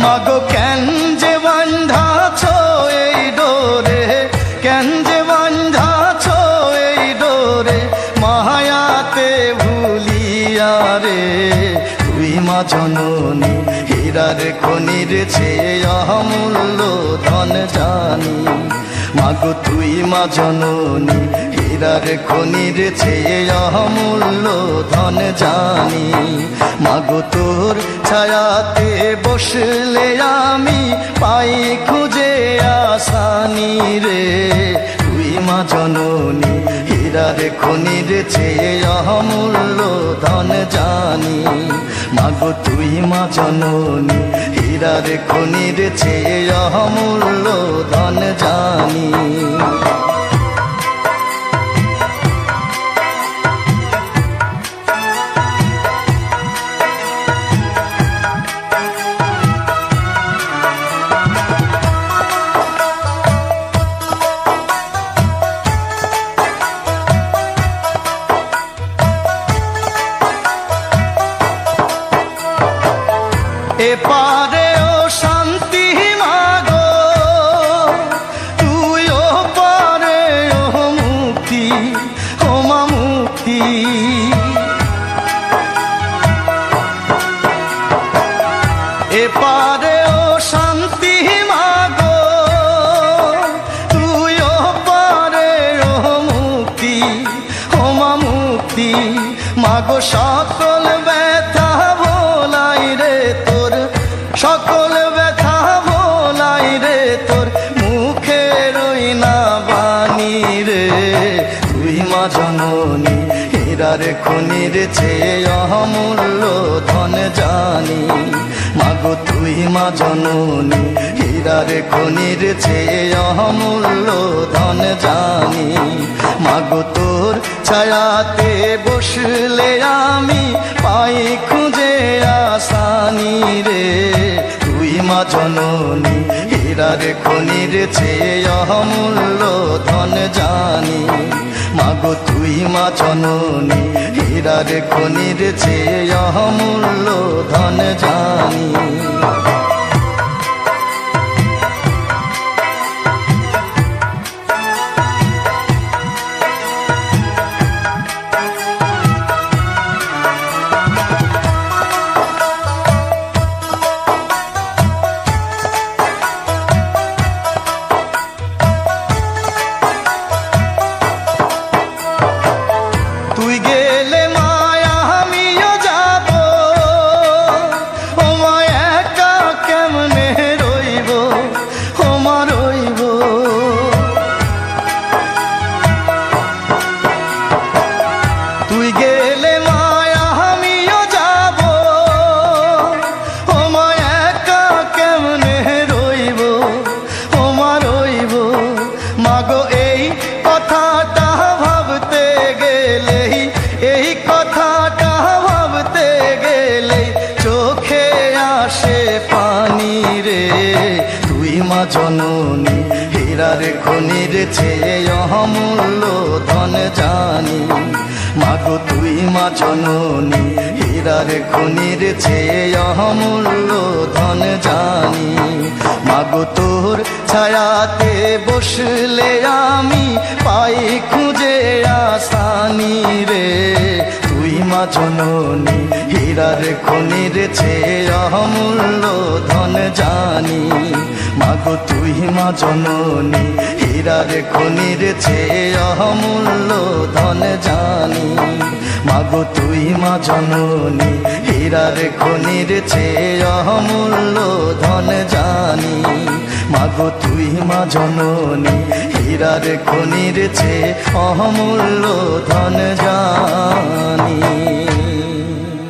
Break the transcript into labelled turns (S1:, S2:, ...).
S1: মাগো কেন যে বান্ধাছ এই ডোরে, কেন যে বান্ধাছ এই ডোরে, মায়াতে ভুলিয়া রে। তুই মা জননী হীরার খনির চেয়ে অমূল্য ধন জানি। মাগো তুই মা জননী হীরার খনির চেয়ে অমূল্য ধন জানি। মাগো তোর ছায়াতে বসলে আমি পাই খুঁজে আসানি রে। তুই মা জননী হীরার খনির চেয়ে অমূল্য ধন জানি। মাগো তুই মা জননী হীরার খনির চেয়ে অমূল্য ধন জানি। এপারে ও শান্তি মাগো, তুই ও পারে ও মুক্তি, ও মা মুক্তি। এপারে ও শান্তি মাগো, তুই ও পারে ও মুক্তি, ও মা মুক্তি। মাগো সকল ব্যথা ভোলাই রে তোর, সকল ব্যথা ভোলাই রে তোর, মুখে রই না বাণী রে। তুই মা জননী হীরার খনির চেয়ে অমূল্য ধন জানি। মাগো তুই মা জননী হীরার খনির চেয়ে অমূল্য ধন জানি। মাগো তোর ছায়াতে বসলে আমি পাই খুঁজে আসানি রে। তুই মা জননী হীরার খনির চেয়ে অমূল্য ধন জানি। মাগো তুই মা জননী হীরার খনির চেয়ে অমূল্য ধন জানি। তুই গেলে মায়া আমিও যাব, ও মা একা কেমনে রইব, ও মা রইব। তুই গেলে মায়া আমিও যাব, ও মা একা কেমনে রইব, ও মা রইব। মাগো এই কথাটা ভাবতে গেলে, এই কথাটা ভাবতে গেলে চোখে আসে পানি রে। তুই মা জননী হীরার খনির চেয়ে অমূল্য ধন জানি। মাগো তুই মা জননী হীরার খনির চেয়ে অমূল্য ধন জানি। মাগো তোর ছায়াতে বসলে আমি পাই খুঁজে আসানি রে। তুই মা জননী হীরার খনির চেয়ে অমূল্য ধন জানি। মাগো তুই মা জননী হীরার খনির চেয়ে অমূল্য ধন জানি। মাগো তুই মা জননী হীরার খনির চেয়ে অমূল্য ধন জানি। মাগো তুই মা জননী হীরার খনির চেয়ে অমূল্য ধন জানি।